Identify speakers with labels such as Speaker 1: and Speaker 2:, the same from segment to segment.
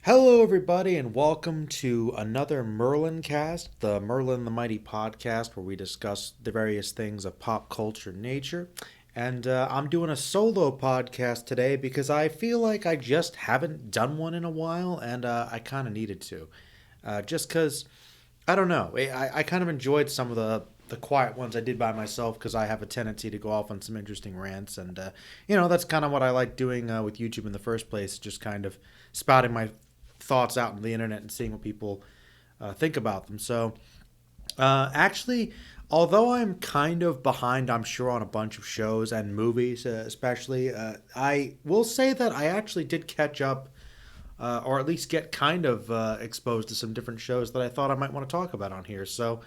Speaker 1: Hello, everybody, and welcome to another MerlinCast, the Merlin the Mighty podcast, where we discuss the various things of pop culture nature. And I'm doing a solo podcast today because I feel like I just haven't done one in a while, and I kind of needed to. Just because, I don't know, I kind of enjoyed some of the quiet ones I did by myself because I have a tendency to go off on some interesting rants. And, that's kind of what I like doing with YouTube in the first place, just kind of spouting my thoughts out on the internet and seeing what people think about them. So, actually, although I'm kind of behind, I'm sure, on a bunch of shows and movies, especially, I will say that I actually did catch up, or at least get kind of exposed to some different shows that I thought I might want to talk about on here. So,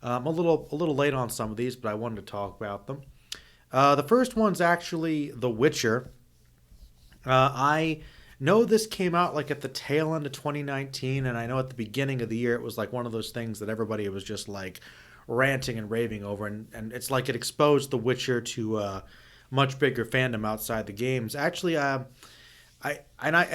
Speaker 1: I'm a little late on some of these, but I wanted to talk about them. The first one's actually The Witcher. I know this came out like at the tail end of 2019, and I know at the beginning of the year it was like one of those things that everybody was just like ranting and raving over, and it's like it exposed The Witcher to much bigger fandom outside the games. Actually, I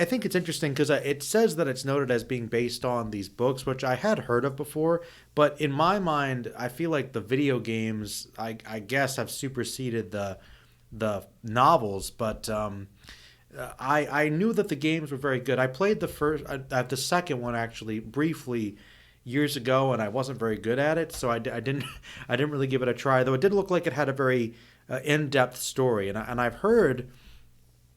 Speaker 1: think it's interesting because it says that it's noted as being based on these books, which I had heard of before. But in my mind, I feel like the video games, I guess, have superseded the novels. But I knew that the games were very good. I played the second one actually briefly years ago, and I wasn't very good at it, so I didn't I didn't really give it a try. Though it did look like it had a very in depth story, and I've heard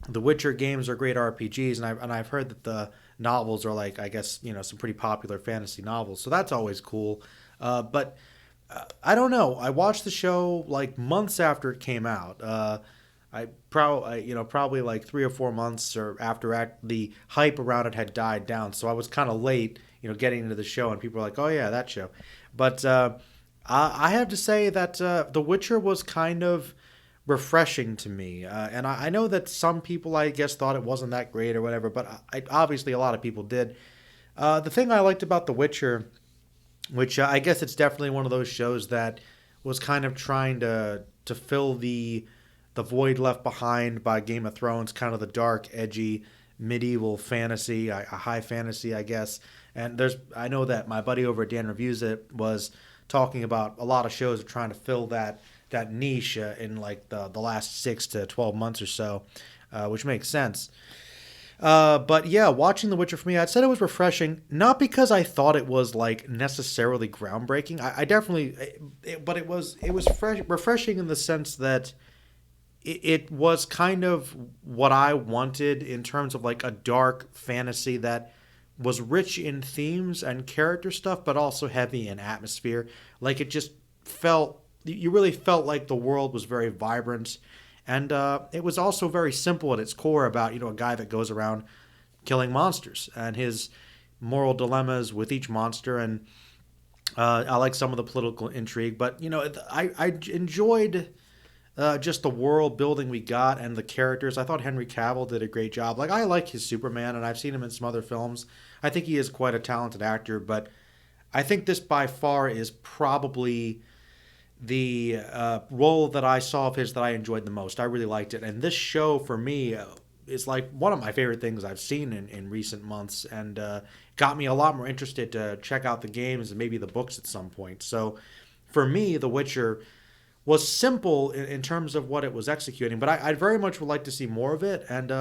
Speaker 1: the Witcher games are great RPGs, and I've heard that the novels are like, I guess, some pretty popular fantasy novels, so that's always cool. But I don't know. I watched the show like months after it came out. Probably like 3 or 4 months or after the hype around it had died down. So I was kind of late, getting into the show, and people were like, "Oh yeah, that show." But I have to say that The Witcher was kind of refreshing to me, and I know that some people, I guess, thought it wasn't that great or whatever, but obviously a lot of people did. The thing I liked about The Witcher, which I guess it's definitely one of those shows that was kind of trying to fill the void left behind by Game of Thrones, kind of the dark, edgy medieval fantasy, a high fantasy, I guess. And I know that my buddy over at Dan Reviews It was talking about a lot of shows are trying to fill that niche in like the last 6 to 12 months or so, which makes sense. But yeah, watching The Witcher for me, I'd said it was refreshing, not because I thought it was like necessarily groundbreaking. I definitely, but it was refreshing in the sense that it was kind of what I wanted in terms of like a dark fantasy that was rich in themes and character stuff, but also heavy in atmosphere. Like it just felt, you really felt like the world was very vibrant. And it was also very simple at its core about, a guy that goes around killing monsters and his moral dilemmas with each monster. And I like some of the political intrigue, but, I enjoyed just the world building we got and the characters. I thought Henry Cavill did a great job. Like I like his Superman, and I've seen him in some other films. I think he is quite a talented actor, but I think this by far is probably the role that I saw of his that I enjoyed the most. I really liked it, and this show for me is like one of my favorite things I've seen in recent months, and got me a lot more interested to check out the games and maybe the books at some point. So for me, The Witcher was simple in terms of what it was executing, but I very much would like to see more of it. And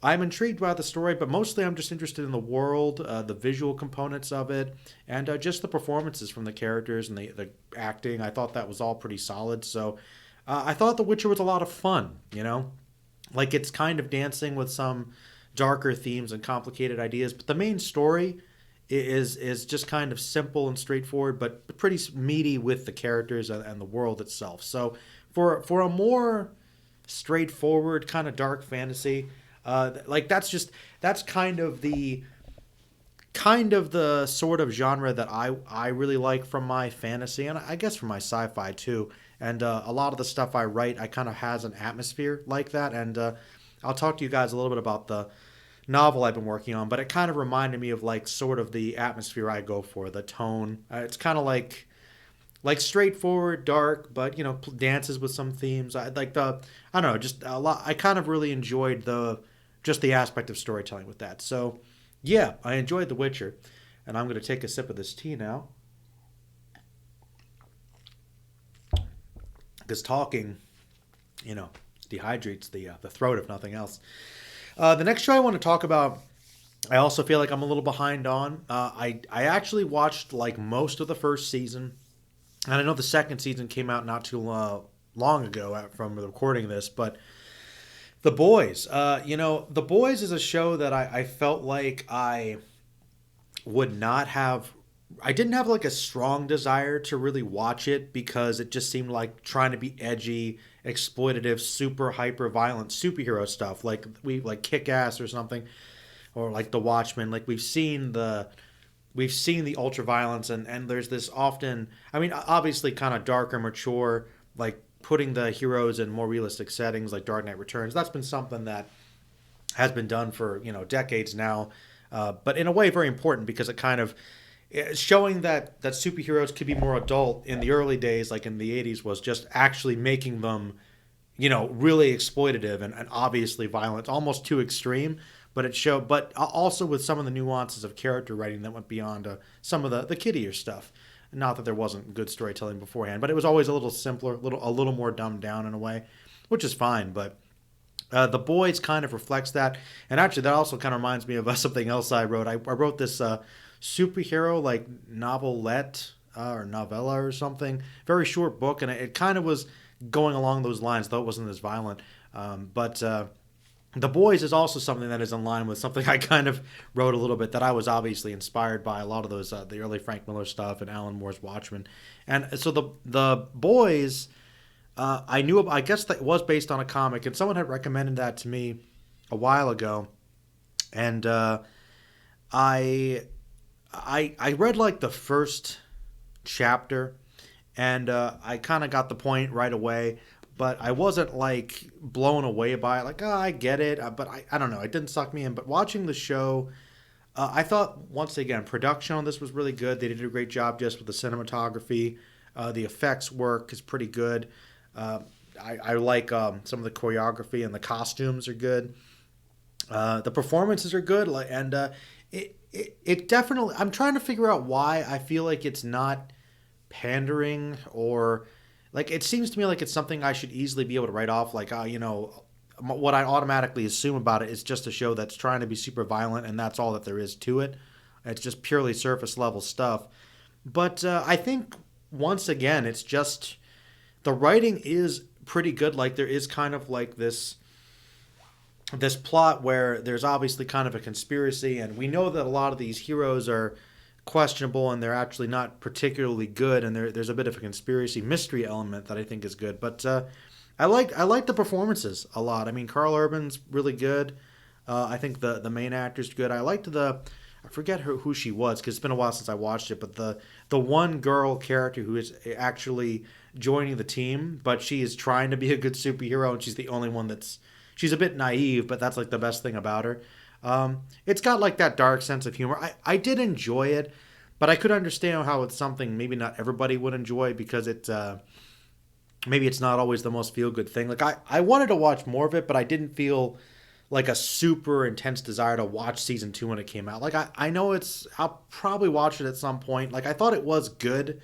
Speaker 1: I'm intrigued by the story, but mostly I'm just interested in the world, the visual components of it, and just the performances from the characters and the acting. I thought that was all pretty solid. So I thought The Witcher was a lot of fun, Like it's kind of dancing with some darker themes and complicated ideas, but the main story is just kind of simple and straightforward, but pretty meaty with the characters and the world itself. So for a more straightforward kind of dark fantasy, like that's kind of the sort of genre that I really like from my fantasy, and I guess from my sci-fi too. And a lot of the stuff I write, I kind of has an atmosphere like that. And I'll talk to you guys a little bit about the novel I've been working on, but it kind of reminded me of like sort of the atmosphere I go for, the tone. It's kind of like straightforward, dark, but dances with some themes. I don't know, just a lot. I kind of really enjoyed the just the aspect of storytelling with that. So Yeah, I enjoyed The Witcher, and I'm going to take a sip of this tea now because talking, you know, dehydrates the throat if nothing else. The next show I want to talk about, I also feel like I'm a little behind on. I actually watched like most of the first season, and I know the second season came out not too long ago from the recording of this, but The Boys. The Boys is a show that I felt like I would not have. I didn't have like a strong desire to really watch it because it just seemed like trying to be edgy, exploitative, super hyper violent superhero stuff like we like Kick Ass or something, or like The Watchmen. Like we've seen the ultra violence, and there's this often. I mean, obviously, kind of darker, mature, like putting the heroes in more realistic settings, like Dark Knight Returns. That's been something that has been done for decades now, but in a way very important because it kind of showing that superheroes could be more adult in the early days, like in the 80s, was just actually making them really exploitative and obviously violent, almost too extreme. But it showed, but also with some of the nuances of character writing that went beyond some of the kiddier stuff. Not that there wasn't good storytelling beforehand, but it was always a little simpler, a little more dumbed down in a way, which is fine. But the Boys kind of reflects that, and actually that also kind of reminds me of something else I wrote. I wrote this superhero like novelette or novella or something, very short book, and it kind of was going along those lines, though it wasn't as violent. But The Boys is also something that is in line with something I kind of wrote a little bit that I was obviously inspired by a lot of those the early Frank Miller stuff and Alan Moore's Watchmen, and so the Boys. I knew. I guess that was based on a comic, and someone had recommended that to me a while ago, and I, I read like the first chapter, and I kind of got the point right away, but I wasn't like blown away by it. Like, oh, I get it, but I don't know. It didn't suck me in. But watching the show, I thought once again production on this was really good. They did a great job just with the cinematography. The effects work is pretty good. Uh, I like some of the choreography and the costumes are good. The performances are good, and it definitely. I'm trying to figure out why I feel like it's not pandering or like it seems to me like it's something I should easily be able to write off. Like what I automatically assume about it is just a show that's trying to be super violent, and that's all that there is to it. It's just purely surface level stuff. But I think once again, it's just the writing is pretty good. Like there is kind of like this plot where there's obviously kind of a conspiracy, and we know that a lot of these heroes are questionable and they're actually not particularly good, and there's a bit of a conspiracy mystery element that I think is good. But I like the performances a lot. I mean, Carl Urban's really good. I think the main actor's good. I liked I forget who she was because it's been a while since I watched it, but the one girl character who is actually joining the team, but she is trying to be a good superhero, and she's the only one she's a bit naive, but that's like the best thing about her. It's got like that dark sense of humor. I did enjoy it, but I could understand how it's something maybe not everybody would enjoy because maybe it's not always the most feel good thing. Like I wanted to watch more of it, but I didn't feel like a super intense desire to watch season 2 when it came out. Like I know I'll probably watch it at some point. Like I thought it was good,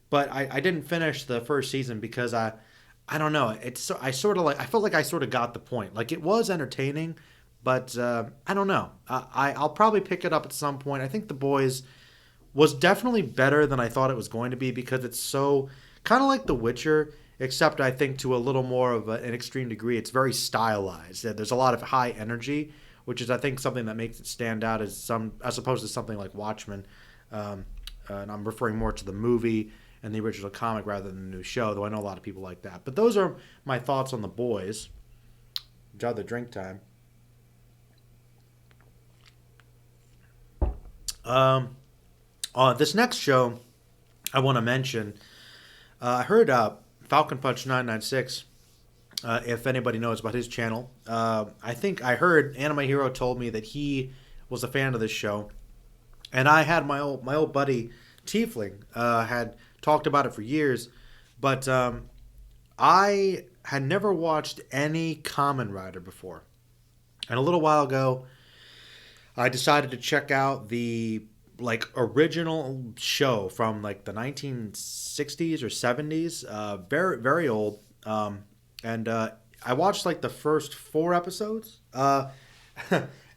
Speaker 1: but I didn't finish the first season because I don't know. I sort of like I felt like I sort of got the point. Like it was entertaining, but I don't know. I'll probably pick it up at some point. I think The Boys was definitely better than I thought it was going to be because it's so kind of like The Witcher, except I think to a little more of an extreme degree. It's very stylized. There's a lot of high energy, which is I think something that makes it stand out as opposed to something like Watchmen. And I'm referring more to the movie and the original comic rather than the new show, though I know a lot of people like that. But those are my thoughts on The Boys. Enjoy the drink time. This next show I want to mention, I heard Falcon Punch 996. If anybody knows about his channel, I think I heard Anime Hero told me that he was a fan of this show, and I had my old buddy Tiefling had talked about it for years, but I had never watched any Kamen Rider before, and a little while ago I decided to check out the like original show from like the 1960s or 70s, very very old. And I watched like the first four episodes. And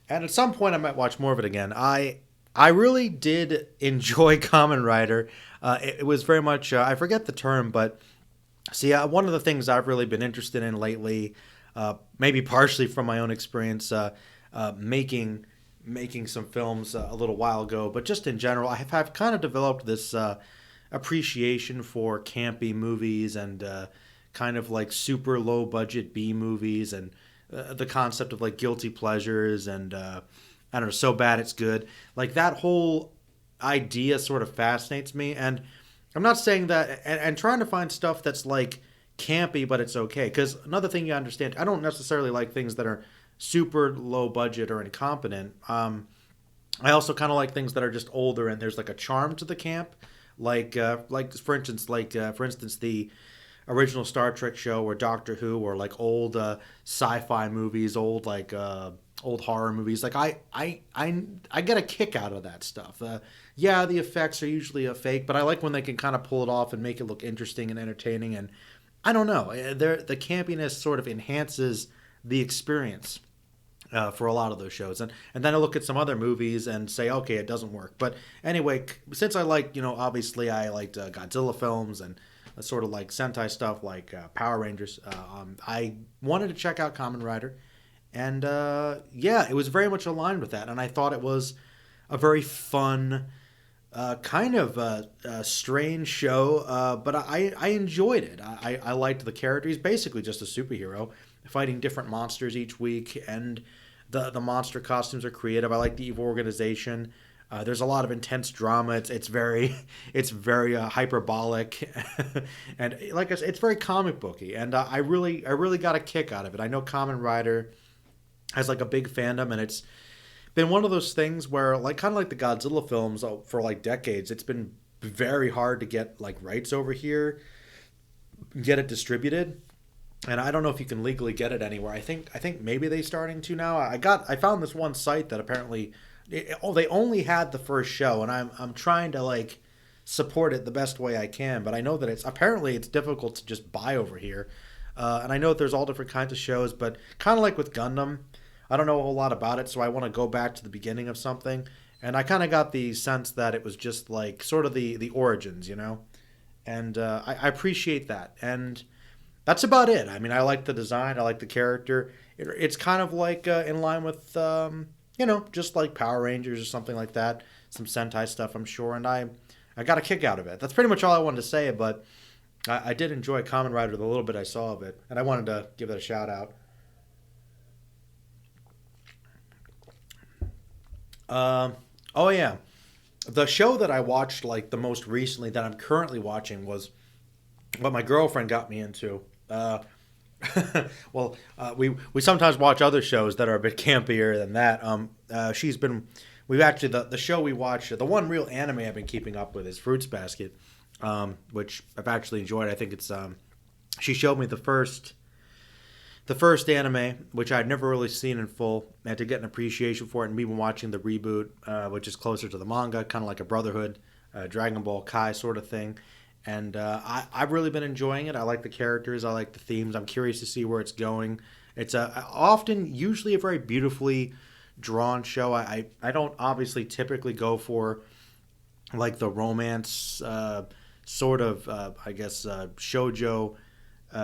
Speaker 1: at some point I might watch more of it again. I really did enjoy Kamen Rider. It was very much I forget the term, but see, one of the things I've really been interested in lately, maybe partially from my own experience, making some films a little while ago, but just in general, I've kind of developed this appreciation for campy movies and kind of like super low budget B movies and the concept of like guilty pleasures and I don't know, so bad it's good. Like that whole idea sort of fascinates me, and I'm not saying that, and trying to find stuff that's like campy, but it's okay. Because another thing you understand, I don't necessarily like things that are super low budget or incompetent. I also kind of like things that are just older and there's like a charm to the camp. Like for instance, the original Star Trek show or Doctor Who or like old sci-fi movies, old horror movies. Like I get a kick out of that stuff. Yeah, the effects are usually a fake, but I like when they can kind of pull it off and make it look interesting and entertaining. And I don't know, the campiness sort of enhances the experience. For a lot of those shows, and then I look at some other movies and say, okay, it doesn't work. But anyway, since I like, obviously I liked Godzilla films and sort of like Sentai stuff like Power Rangers. I wanted to check out Kamen Rider, and yeah, it was very much aligned with that. And I thought it was a very fun, kind of strange show, but I enjoyed it. I liked the character. He's basically just a superhero fighting different monsters each week, and the monster costumes are creative. I like the evil organization. There's a lot of intense drama. It's very it's very hyperbolic, and like I said, it's very comic booky. And I really got a kick out of it. I know Kamen Rider has like a big fandom, and it's been one of those things where like kind of like the Godzilla films for like decades, it's been very hard to get like rights over here, get it distributed. And I don't know if you can legally get it anywhere. I think maybe they starting to now. I found this one site that apparently they only had the first show, and I'm trying to like support it the best way I can. But I know that it's difficult to just buy over here, and I know that there's all different kinds of shows. But kind of like with Gundam, I don't know a whole lot about it, so I want to go back to the beginning of something. And I kind of got the sense that it was just like sort of the origins, and I appreciate that. And that's about it. I mean, I like the design. I like the character. It's kind of like in line with, just like Power Rangers or something like that. Some Sentai stuff, I'm sure. And I got a kick out of it. That's pretty much all I wanted to say. But I did enjoy Kamen Rider the little bit I saw of it. And I wanted to give it a shout out. Oh, yeah. The show that I watched like the most recently that I'm currently watching was what my girlfriend got me into. We sometimes watch other shows that are a bit campier than that. We've actually the show we watch, the one real anime I've been keeping up with is Fruits Basket, which I've actually enjoyed. I think it's she showed me the first anime, which I'd never really seen in full, and to get an appreciation for it. And we've been watching the reboot, which is closer to the manga, kind of like a Brotherhood, Dragon Ball Kai sort of thing. And I've really been enjoying it. I like the characters. I like the themes. I'm curious to see where it's going. It's usually a very beautifully drawn show. I don't obviously typically go for like the romance sort of, shoujo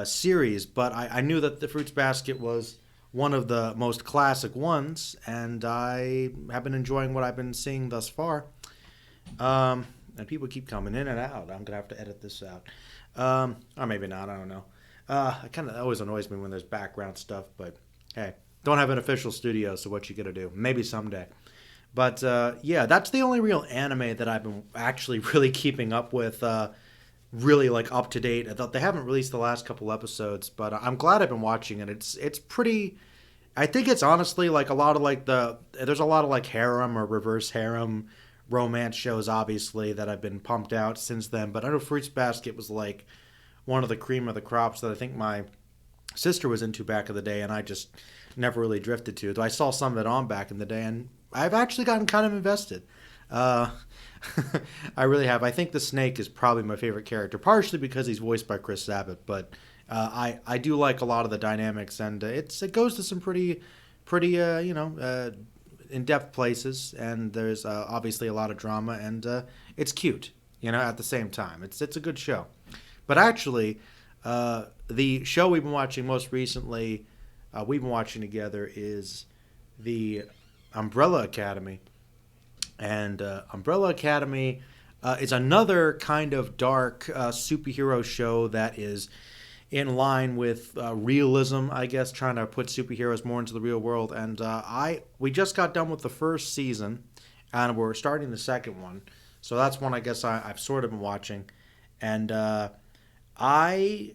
Speaker 1: series. But I knew that the Fruits Basket was one of the most classic ones. And I have been enjoying what I've been seeing thus far. And people keep coming in and out. I'm gonna have to edit this out, or maybe not. I don't know. It kind of always annoys me when there's background stuff, but hey, don't have an official studio, so what you gonna do? Maybe someday. But yeah, that's the only real anime that I've been actually really keeping up with, really like up to date. I thought they haven't released the last couple episodes, but I'm glad I've been watching it. It's pretty. I think it's honestly like a lot of like there's a lot of like harem or reverse harem romance shows obviously that have been pumped out since then, but I know Fruits Basket was like one of the cream of the crops that I think my sister was into back in the day, and I just never really drifted to. Though I saw some of it on back in the day, and I've actually gotten kind of invested. Uh, I really have. I think the Snake is probably my favorite character, partially because he's voiced by Chris Sabat, but I do like a lot of the dynamics, and it goes to some pretty in depth places, and there's obviously a lot of drama, and it's cute, at the same time. It's a good show, but actually, the show we've been watching most recently, we've been watching together is the Umbrella Academy. And Umbrella Academy is another kind of dark superhero show that is in line with realism, I guess, trying to put superheroes more into the real world. And we just got done with the first season, and we're starting the second one. So that's one I guess I've sort of been watching, and I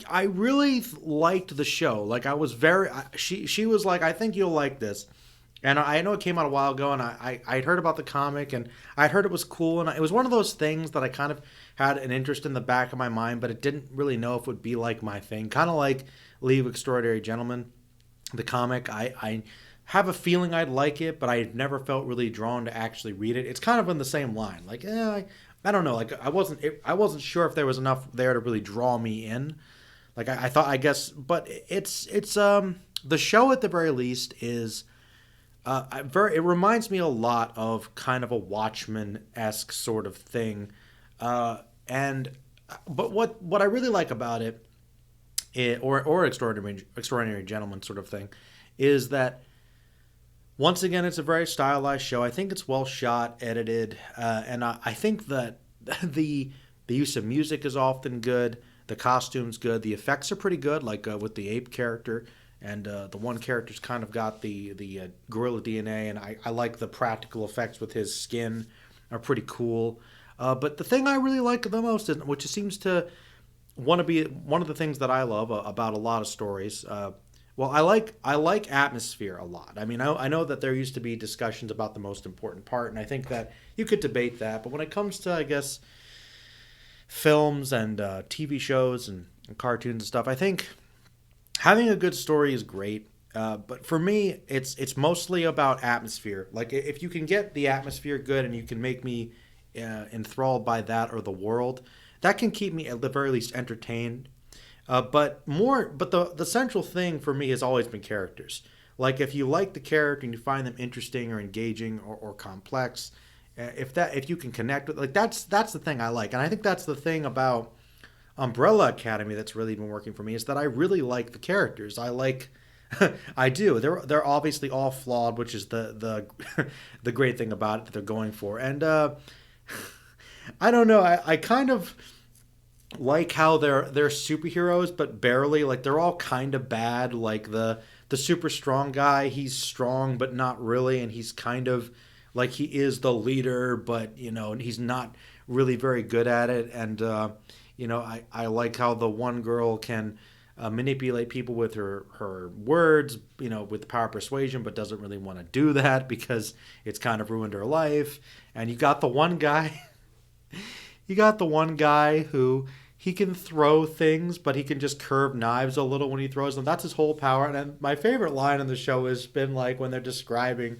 Speaker 1: really liked the show. Like I was very, she was like, I think you'll like this. And I know it came out a while ago, and I'd heard about the comic, and I'd heard it was cool, and it was one of those things that I kind of had an interest in the back of my mind, but it didn't really know if it would be like my thing. Kind of like League of Extraordinary Gentlemen, the comic. I have a feeling I'd like it, but I never felt really drawn to actually read it. It's kind of in the same line. Like, I don't know. Like, I wasn't sure if there was enough there to really draw me in. Like, I thought, I guess, but it's the show at the very least is. It reminds me a lot of kind of a Watchmen-esque sort of thing, but what I really like about it, or extraordinary gentleman sort of thing, is that once again it's a very stylized show. I think it's well shot, edited, and I think that the use of music is often good, the costumes good, the effects are pretty good, like with the ape character. And the one character's kind of got the gorilla DNA, and I like the practical effects with his skin are pretty cool. But the thing I really like the most, which seems to want to be one of the things that I love about a lot of stories, I like atmosphere a lot. I mean, I know that there used to be discussions about the most important part, and I think that you could debate that. But when it comes to, I guess, films and TV shows and cartoons and stuff, I think having a good story is great, but for me, it's mostly about atmosphere. Like if you can get the atmosphere good and you can make me enthralled by that or the world, that can keep me at the very least entertained. But the central thing for me has always been characters. Like if you like the character and you find them interesting or engaging or complex, if you can connect with, like that's the thing I like, and I think that's the thing about Umbrella Academy that's really been working for me, is that I really like the characters. I do. They're obviously all flawed, which is the the great thing about it that they're going for. And I don't know. I kind of like how they're superheroes, but barely. Like they're all kind of bad. Like the super strong guy, he's strong but not really, and he's kind of like he is the leader, but he's not really very good at it. And I like how the one girl can manipulate people with her words, with the power of persuasion, but doesn't really want to do that because it's kind of ruined her life. And you got the one guy, who he can throw things, but he can just curve knives a little when he throws them. That's his whole power. And my favorite line in the show has been like when they're describing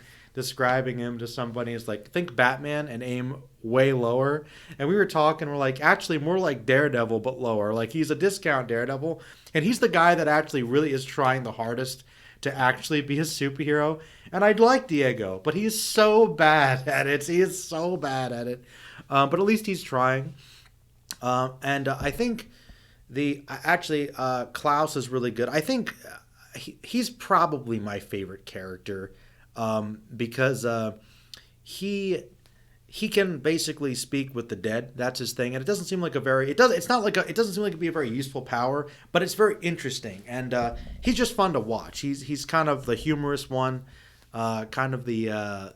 Speaker 1: him to somebody, it's like, think Batman and aim way lower. And we were talking, we're like, actually more like Daredevil but lower. Like he's a discount Daredevil, and he's the guy that actually really is trying the hardest to actually be a superhero. And I'd like Diego, but he's so bad at it. He is so bad at it. But at least he's trying. And I think Klaus is really good. I think he's probably my favorite character. Because he can basically speak with the dead. That's his thing, and it doesn't seem like it doesn't seem like it'd be a very useful power, but it's very interesting, and he's just fun to watch. He's kind of the humorous one, kind of the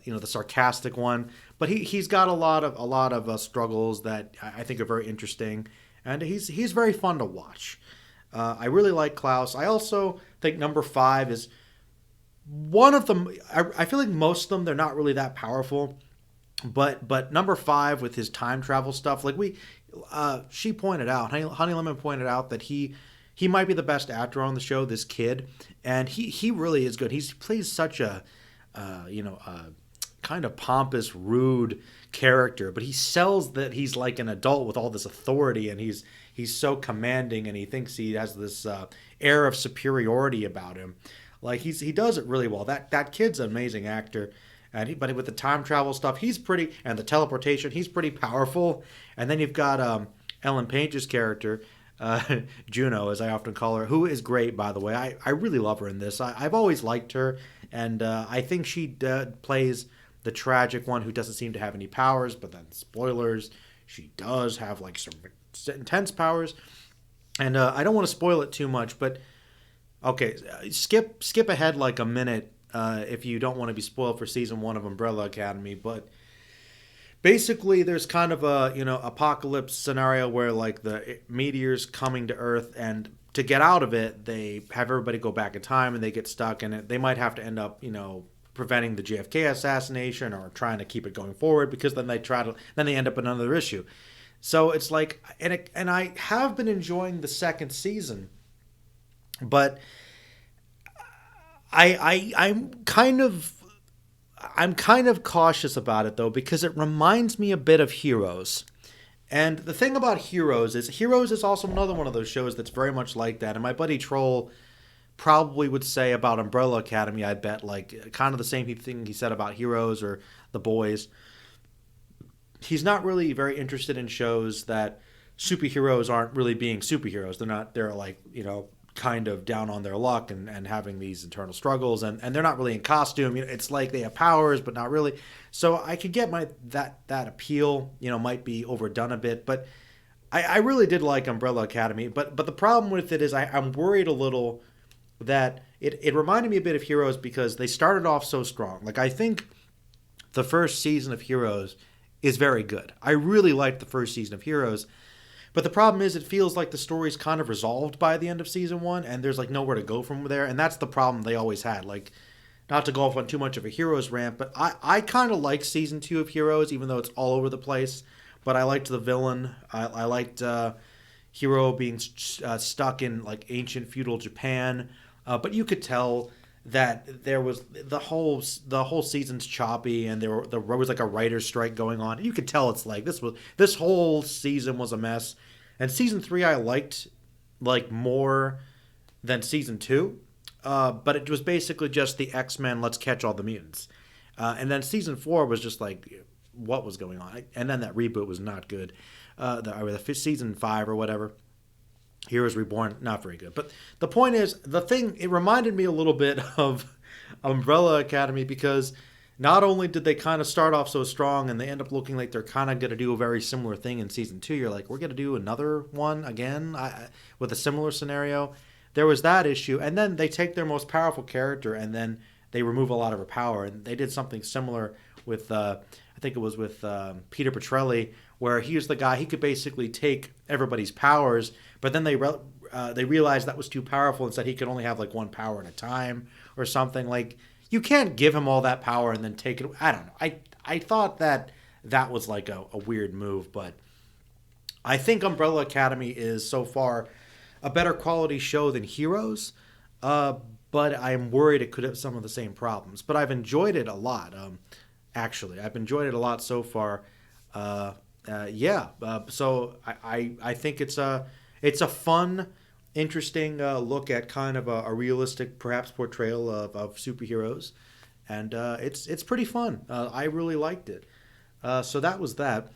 Speaker 1: the sarcastic one, but he's got a lot of struggles that I think are very interesting, and he's very fun to watch. I really like Klaus. I also think number 5 is one of them. I feel like most of them, they're not really that powerful, but number 5 with his time travel stuff, like she pointed out, Honey Lemon pointed out that he he might be the best actor on the show, this kid, and he really is good. He plays such a kind of pompous, rude character, but he sells that he's like an adult with all this authority, and he's so commanding, and he thinks he has this air of superiority about him. Like he does it really well. That kid's an amazing actor, and but with the time travel stuff, he's pretty, and the teleportation, he's pretty powerful. And then you've got Ellen Page's character, Juno, as I often call her, who is great, by the way. I really love her in this. I've always liked her, and I think she plays the tragic one who doesn't seem to have any powers, but then spoilers, she does have like some intense powers. And I don't want to spoil it too much, but okay, skip ahead like a minute if you don't want to be spoiled for season 1 of Umbrella Academy. But basically, there's kind of a apocalypse scenario where like the meteor's coming to Earth, and to get out of it, they have everybody go back in time, and they get stuck in it. They might have to end up preventing the JFK assassination or trying to keep it going forward, because then they end up in another issue. So it's like, and I have been enjoying the second season, but I'm kind of cautious about it though, because it reminds me a bit of Heroes. And the thing about Heroes is also another one of those shows that's very much like that. And my buddy Troll probably would say about Umbrella Academy, I bet, like kind of the same thing he said about Heroes or The Boys. He's not really very interested in shows that superheroes aren't really being superheroes. They're like, kind of down on their luck and having these internal struggles, and they're not really in costume. It's like they have powers, but not really. So I could get that appeal, might be overdone a bit, but I really did like Umbrella Academy. But the problem with it is I'm worried a little that it reminded me a bit of Heroes, because they started off so strong. Like, I think the first season of Heroes is very good. I really liked the first season of Heroes. But the problem is, it feels like the story's kind of resolved by the end of season 1, and there's like nowhere to go from there. And that's the problem they always had. Like, not to go off on too much of a Heroes rant, but I kind of liked season 2 of Heroes, even though it's all over the place. But I liked the villain. I liked Hero being stuck in like ancient feudal Japan. But you could tell that there was the whole season's choppy, and there was like a writer's strike going on. You could tell it's like this whole season was a mess. And season 3 I liked like more than season 2, but it was basically just the X-Men, let's catch all the mutants. And then season 4 was just like, what was going on? And then that reboot was not good. The season 5 or whatever, Heroes Reborn, not very good. But the point is, it reminded me a little bit of Umbrella Academy, because not only did they kind of start off so strong, and they end up looking like they're kind of going to do a very similar thing in season 2. You're like, we're going to do another one again with a similar scenario. There was that issue. And then they take their most powerful character, and then they remove a lot of her power. And they did something similar with, I think it was with Peter Petrelli, where he was the guy, he could basically take everybody's powers, but then they realized that was too powerful, and said he could only have like one power at a time or something. Like, you can't give him all that power and then take it. I don't know. I thought that was like a weird move, but I think Umbrella Academy is so far a better quality show than Heroes, but I'm worried it could have some of the same problems. But I've enjoyed it a lot, actually. I've enjoyed it a lot so far. So I think it's a fun, interesting look at kind of a realistic, perhaps, portrayal of superheroes, and it's pretty fun. I really liked it. So that was that.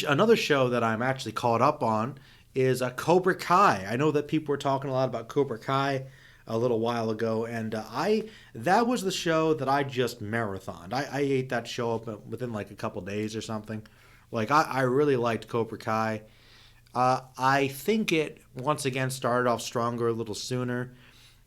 Speaker 1: Another show that I'm actually caught up on is Cobra Kai. I know that people were talking a lot about Cobra Kai a little while ago, and that was the show that I just marathoned. I ate that show up within like a couple days or something. Like, I really liked Cobra Kai. I think it, once again, started off stronger a little sooner.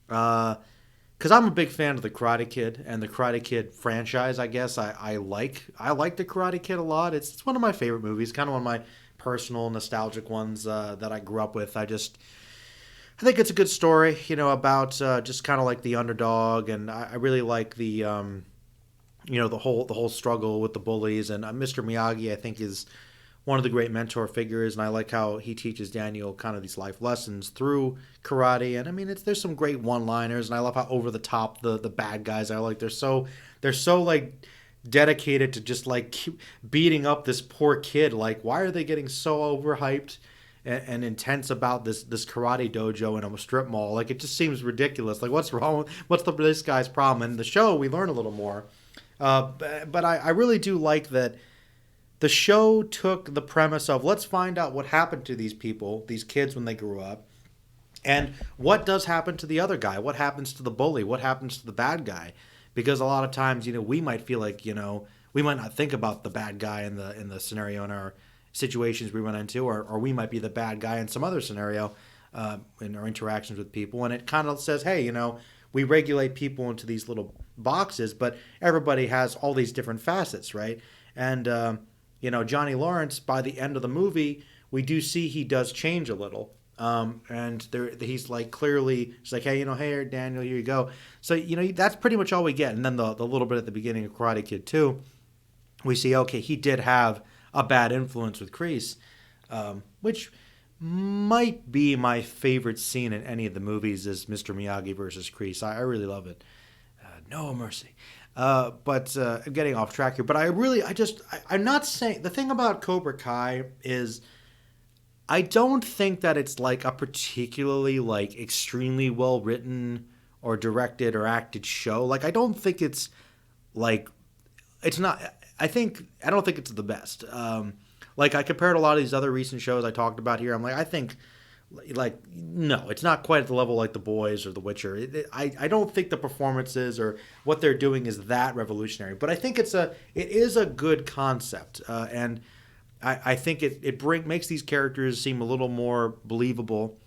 Speaker 1: Because I'm a big fan of The Karate Kid and the Karate Kid franchise, I guess. I like The Karate Kid a lot. It's one of my favorite movies, kind of one of my personal nostalgic ones that I grew up with. I think it's a good story, about just kind of like the underdog, and I really like the the whole struggle with the bullies, and Mr. Miyagi, I think, is one of the great mentor figures, and I like how he teaches Daniel kind of these life lessons through karate. And I mean, there's some great one-liners, and I love how over the top the bad guys are. Like they're so like dedicated to just like keep beating up this poor kid. Like, why are they getting so overhyped and intense about this karate dojo in a strip mall? Like, it just seems ridiculous. Like, what's wrong? What's this guy's problem? And in the show, we learn a little more. But I really do like that the show took the premise of let's find out what happened to these people, these kids when they grew up, and what does happen to the other guy? What happens to the bully? What happens to the bad guy? Because a lot of times, we might feel like, we might not think about the bad guy in the scenario in our situations we run into, or we might be the bad guy in some other scenario in our interactions with people. And it kind of says, hey, we regulate people into these little boxes, but everybody has all these different facets, right? And Johnny Lawrence, by the end of the movie, we do see he does change a little. And he's like clearly, it's like, hey, hey, Daniel, here you go. So, that's pretty much all we get. And then the little bit at the beginning of Karate Kid 2, we see, okay, he did have a bad influence with Kreese, which might be my favorite scene in any of the movies is Mr. Miyagi versus Kreese. I really love it. No mercy. But I'm getting off track here. But I'm not saying, the thing about Cobra Kai is I don't think that it's like a particularly like extremely well written or directed or acted show. Like, I don't think it's like, it's not, I don't think it's the best. Like, I compared a lot of these other recent shows I talked about here. I'm like, I think, like, no, it's not quite at the level like The Boys or The Witcher. I don't think the performances or what they're doing is that revolutionary. But I think it is a good concept, and I think it makes these characters seem a little more believable.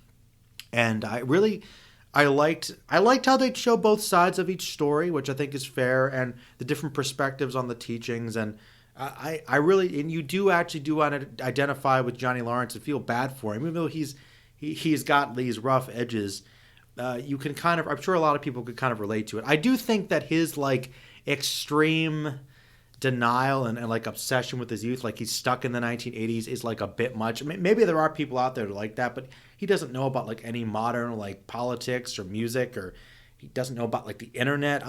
Speaker 1: And I liked how they show both sides of each story, which I think is fair, and the different perspectives on the teachings. And I really, and you do want to identify with Johnny Lawrence and feel bad for him, even though he's got these rough edges. You can kind of, I'm sure a lot of people could kind of relate to it. I do think that his like extreme denial and like obsession with his youth, like he's stuck in the 1980s, is like a bit much. Maybe there are people out there like that, but he doesn't know about like any modern like politics or music, or he doesn't know about like the internet,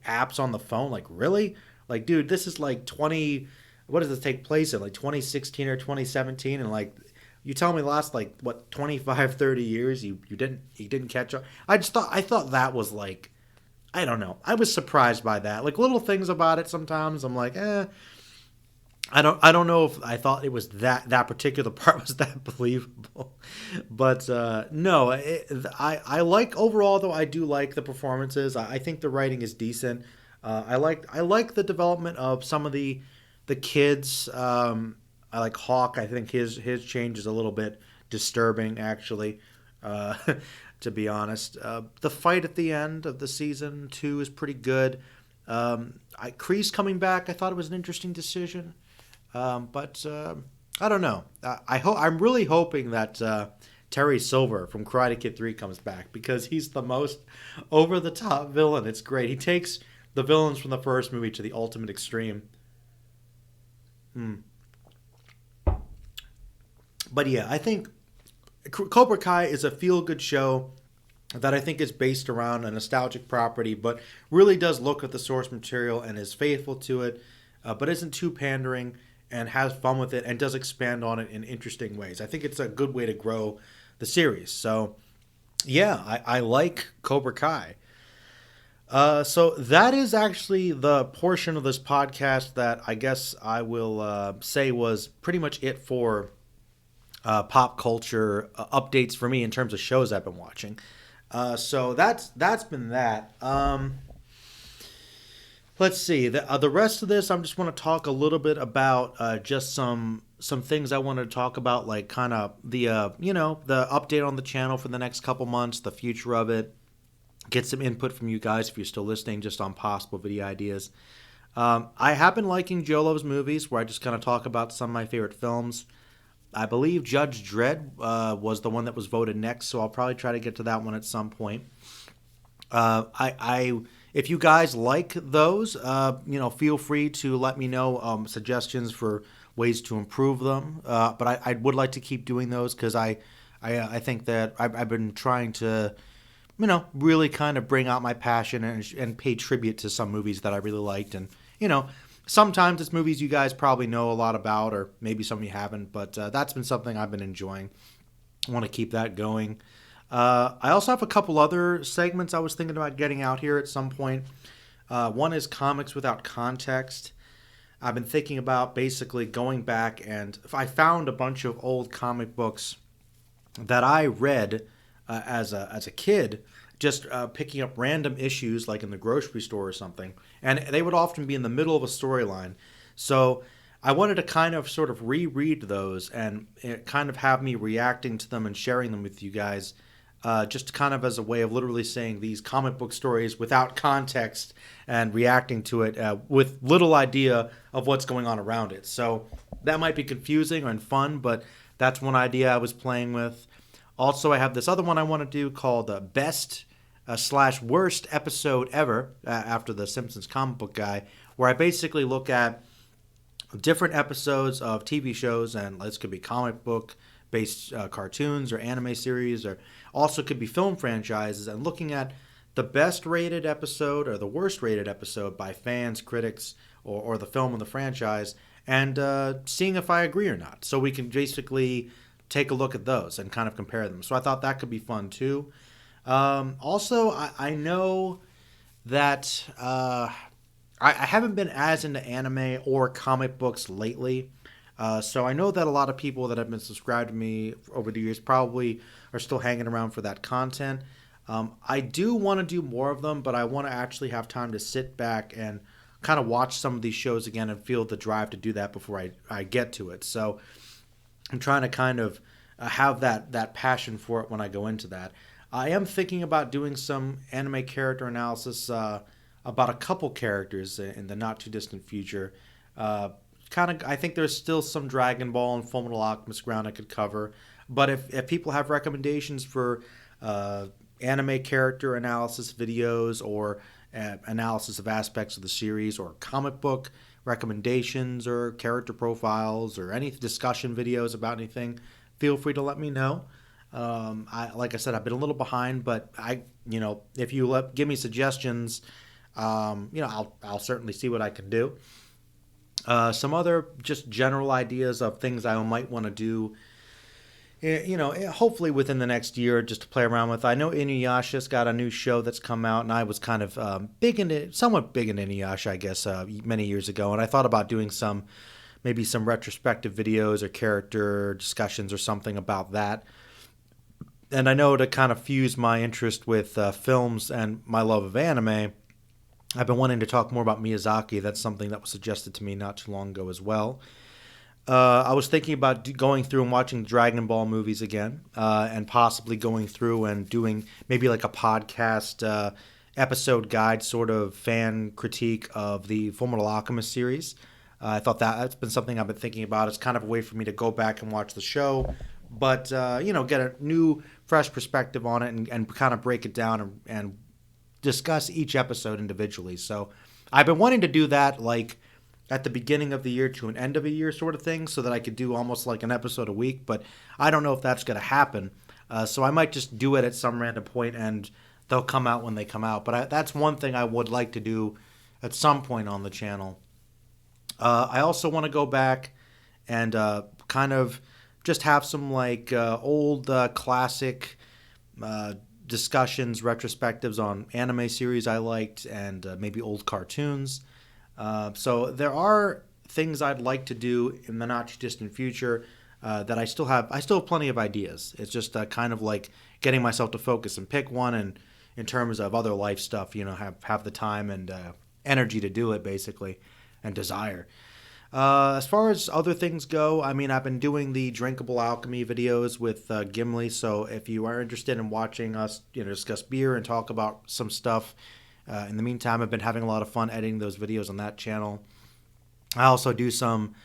Speaker 1: apps on the phone. Like, really? Like, dude, this is like what does this take place in, like 2016 or 2017? And like, you tell me last like what 25, 30 years you didn't catch up. I thought that was like, I don't know. I was surprised by that. Like, little things about it sometimes I'm like, I don't know if I thought it was that particular part was that believable. But no, I like overall though, I do like the performances. I think the writing is decent. I like the development of some of the kids. I like Hawk. I think his change is a little bit disturbing, actually. To be honest, the fight at the end of the season 2 is pretty good. Kreese coming back, I thought it was an interesting decision, but I don't know. I'm really hoping that Terry Silver from Karate Kid 3 comes back, because he's the most over the top villain. It's great. He takes the villains from the first movie to the ultimate extreme. But yeah, I think Cobra Kai is a feel-good show that I think is based around a nostalgic property, but really does look at the source material and is faithful to it, but isn't too pandering, and has fun with it, and does expand on it in interesting ways. I think it's a good way to grow the series. So, yeah, I like Cobra Kai. So that is actually the portion of this podcast that I guess I will say was pretty much it for pop culture updates for me in terms of shows I've been watching. So that's been that. Let's see. The rest of this, I just want to talk a little bit about just some things I wanted to talk about, like kind of the the update on the channel for the next couple months, the future of it. Get some input from you guys if you're still listening, just on possible video ideas. I have been liking Joe Loves Movies, where I just kind of talk about some of my favorite films. I believe Judge Dredd was the one that was voted next, so I'll probably try to get to that one at some point. If you guys like those, feel free to let me know suggestions for ways to improve them. But I would like to keep doing those because I think that I've been trying to, really kind of bring out my passion and pay tribute to some movies that I really liked. And, sometimes it's movies you guys probably know a lot about, or maybe some of you haven't, but that's been something I've been enjoying. I want to keep that going. I also have a couple other segments I was thinking about getting out here at some point. One is Comics Without Context. I've been thinking about basically going back, and if I found a bunch of old comic books that I read as a kid, just picking up random issues like in the grocery store or something, and they would often be in the middle of a storyline. So I wanted to kind of sort of reread those and kind of have me reacting to them and sharing them with you guys, just kind of as a way of literally saying these comic book stories without context and reacting to it with little idea of what's going on around it. So that might be confusing and fun, but that's one idea I was playing with. Also, I have this other one I want to do called Best / Worst Episode Ever, after the Simpsons comic book guy, where I basically look at different episodes of TV shows, and this could be comic book based cartoons or anime series, or also could be film franchises, and looking at the best rated episode or the worst rated episode by fans, critics, or the film or the franchise, and seeing if I agree or not. So we can basically take a look at those and kind of compare them. So I thought that could be fun too. Also, I know that I haven't been as into anime or comic books lately. So I know that a lot of people that have been subscribed to me over the years probably are still hanging around for that content. I do want to do more of them, but I want to actually have time to sit back and kind of watch some of these shows again and feel the drive to do that before I get to it. So I'm trying to kind of have that passion for it when I go into that. I am thinking about doing some anime character analysis about a couple characters in the not too distant future. I think there's still some Dragon Ball and Fullmetal Alchemist ground I could cover. But if people have recommendations for anime character analysis videos or analysis of aspects of the series, or comic book recommendations or character profiles or any discussion videos about anything, feel free to let me know. Like I said, I've been a little behind, but if you give me suggestions, I'll certainly see what I can do. Some other just general ideas of things I might want to do, hopefully within the next year, just to play around with. I know Inuyasha's got a new show that's come out, and I was kind of somewhat big in Inuyasha, I guess, many years ago, and I thought about doing maybe some retrospective videos or character discussions or something about that. And I know to kind of fuse my interest with films and my love of anime, I've been wanting to talk more about Miyazaki. That's something that was suggested to me not too long ago as well. I was thinking about going through and watching the Dragon Ball movies again, and possibly going through and doing maybe like a podcast episode guide sort of fan critique of the Fullmetal Alchemist series. I thought that's been something I've been thinking about. It's kind of a way for me to go back and watch the show, but get a new, fresh perspective on it and kind of break it down and discuss each episode individually. So I've been wanting to do that like at the beginning of the year to an end of a year sort of thing, so that I could do almost like an episode a week, but I don't know if that's going to happen. So I might just do it at some random point and they'll come out when they come out. But that's one thing I would like to do at some point on the channel. I also want to go back and kind of just have some like old classic discussions, retrospectives on anime series I liked, and maybe old cartoons. So there are things I'd like to do in the not too distant future that I still have plenty of ideas. It's just kind of like getting myself to focus and pick one, and in terms of other life stuff, have the time and energy to do it, basically, and desire. As far as other things go, I mean, I've been doing the drinkable alchemy videos with Gimli, so if you are interested in watching us, discuss beer and talk about some stuff, in the meantime, I've been having a lot of fun editing those videos on that channel. I also do some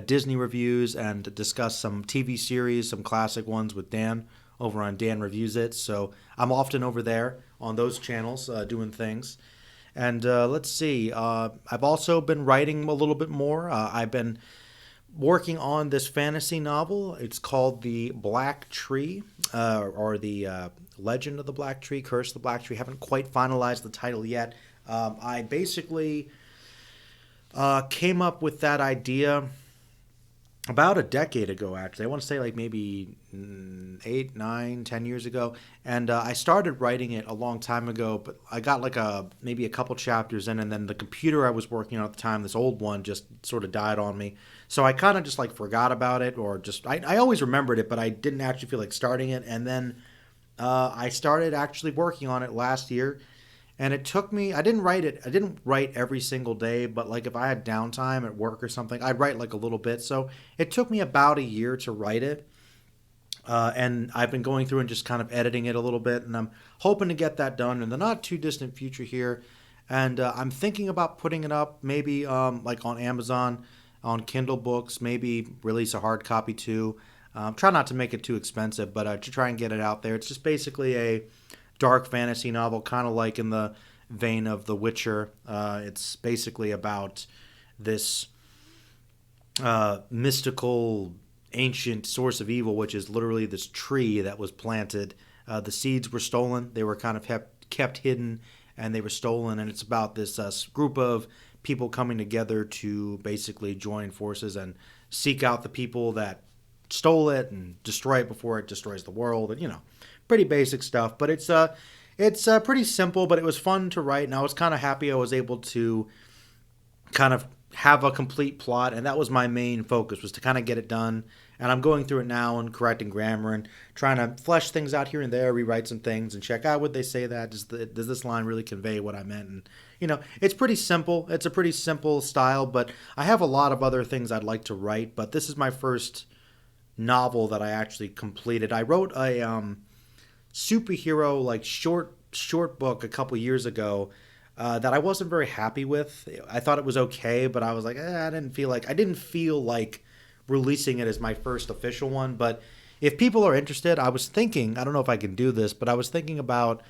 Speaker 1: Disney reviews and discuss some TV series, some classic ones with Dan over on Dan Reviews It, so I'm often over there on those channels doing things. And let's see, I've also been writing a little bit more. I've been working on this fantasy novel. It's called The Black Tree, or the Legend of the Black Tree, Curse of the Black Tree. Haven't quite finalized the title yet. I basically came up with that idea about a decade ago, actually. I want to say like maybe 8, 9, 10 years ago. And I started writing it a long time ago, but I got like maybe a couple chapters in, and then the computer I was working on at the time, this old one, just sort of died on me. So I kind of just like forgot about it, or just, I always remembered it, but I didn't actually feel like starting it. And then I started actually working on it last year. And it took me, I didn't write every single day, but like if I had downtime at work or something, I'd write like a little bit. So it took me about a year to write it. And I've been going through and just kind of editing it a little bit. And I'm hoping to get that done in the not too distant future here. And I'm thinking about putting it up maybe like on Amazon, on Kindle books, maybe release a hard copy too. Try not to make it too expensive, but to try and get it out there. It's just basically a dark fantasy novel, kind of like in the vein of The Witcher. It's basically about this mystical, ancient source of evil, which is literally this tree that was planted. The seeds were stolen. They were kind of kept hidden, and they were stolen. And it's about this group of people coming together to basically join forces and seek out the people that stole it and destroy it before it destroys the world. And pretty basic stuff, but it's pretty simple, but it was fun to write, and I was kind of happy I was able to kind of have a complete plot, and that was my main focus, was to kind of get it done. And I'm going through it now and correcting grammar and trying to flesh things out here and there, rewrite some things and check out, would they say that? Does this line really convey what I meant? And it's pretty simple. It's a pretty simple style, but I have a lot of other things I'd like to write, but this is my first novel that I actually completed. I wrote a superhero like short book a couple years ago that I wasn't very happy with. I thought it was okay, but I was like, I didn't feel like releasing it as my first official one. But if people are interested, I was thinking, I don't know if I can do this, but I was thinking about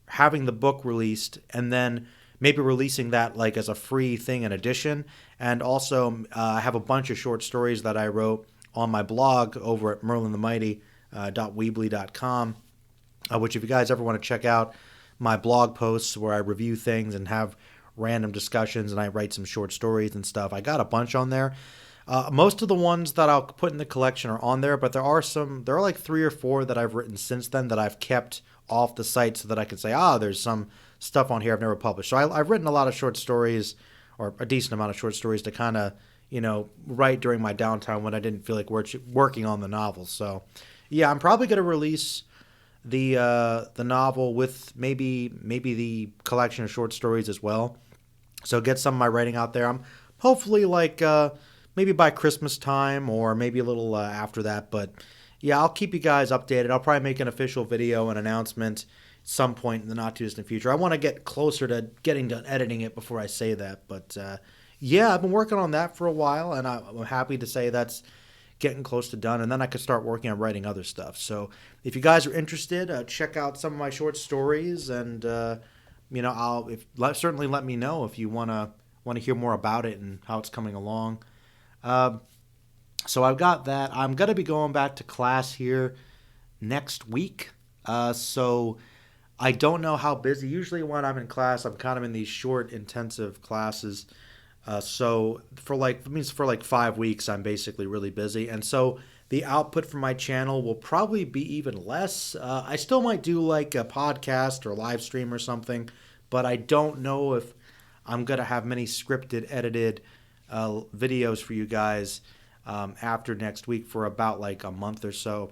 Speaker 1: having the book released and then maybe releasing that like as a free thing in addition. And also I have a bunch of short stories that I wrote on my blog over at merlinthemighty.weebly.com. Which if you guys ever want to check out my blog posts where I review things and have random discussions and I write some short stories and stuff, I got a bunch on there. Most of the ones that I'll put in the collection are on there, but there are like 3 or 4 that I've written since then that I've kept off the site so that I can say, there's some stuff on here I've never published. So I've written a lot of short stories, or a decent amount of short stories, to kind of, write during my downtime when I didn't feel like working on the novel. So yeah, I'm probably going to release the novel with maybe the collection of short stories as well. So get some of my writing out there. I'm hopefully like maybe by Christmas time or maybe a little after that. But yeah, I'll keep you guys updated. I'll probably make an official video and announcement some point in the not too distant future. I want to get closer to getting done editing it before I say that. But yeah, I've been working on that for a while, and I'm happy to say that's getting close to done, and then I could start working on writing other stuff. So if you guys are interested, check out some of my short stories, and certainly let me know if you want to hear more about it and how it's coming along. So I've got that. I'm gonna be going back to class here next week. So I don't know how busy. Usually when I'm in class, I'm kind of in these short, intensive classes. So for like 5 weeks, I'm basically really busy. And so the output from my channel will probably be even less. I still might do like a podcast or live stream or something, but I don't know if I'm going to have many scripted, edited videos for you guys after next week for about like a month or so.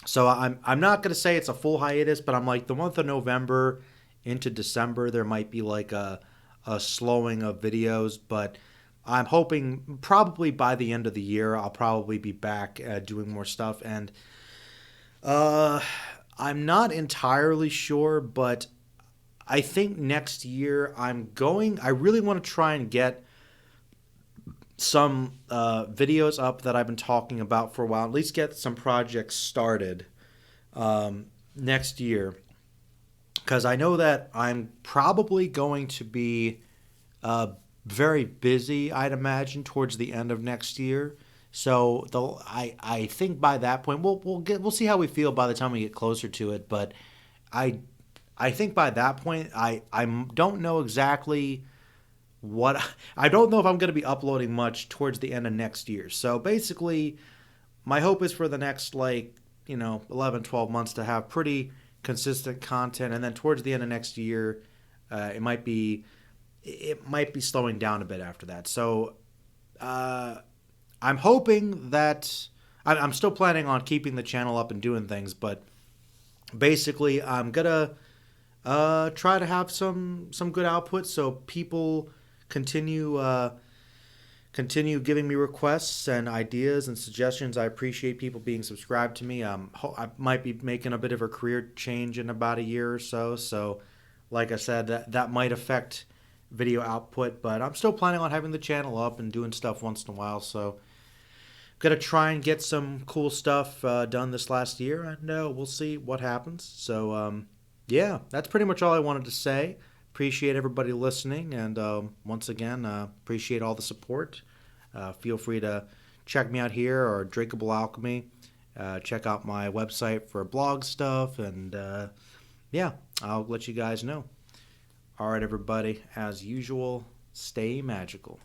Speaker 1: So I'm not going to say it's a full hiatus, but I'm like the month of November into December, there might be like a slowing of videos, but I'm hoping probably by the end of the year I'll probably be back doing more stuff. And I'm not entirely sure, but I think next year I really want to try and get some videos up that I've been talking about for a while, at least get some projects started next year. Because I know that I'm probably going to be very busy, I'd imagine, towards the end of next year. So I think by that point we'll see how we feel by the time we get closer to it. But I I think by that point I don't know exactly what I don't know if I'm going to be uploading much towards the end of next year. So basically, my hope is for the next 11 12 months to have pretty consistent content, and then towards the end of next year, it might be slowing down a bit after that. So uh, I'm hoping that I'm still planning on keeping the channel up and doing things, but basically I'm gonna try to have some good output so people continue continue giving me requests and ideas and suggestions. I appreciate people being subscribed to me. I might be making a bit of a career change in about a year or so. So, like I said, that might affect video output, but I'm still planning on having the channel up and doing stuff once in a while. So, gonna try and get some cool stuff done this last year, and we'll see what happens. So, yeah, that's pretty much all I wanted to say. Appreciate everybody listening, and once again, appreciate all the support. Feel free to check me out here or Drinkable Alchemy. Check out my website for blog stuff, and yeah, I'll let you guys know. All right, everybody, as usual, stay magical.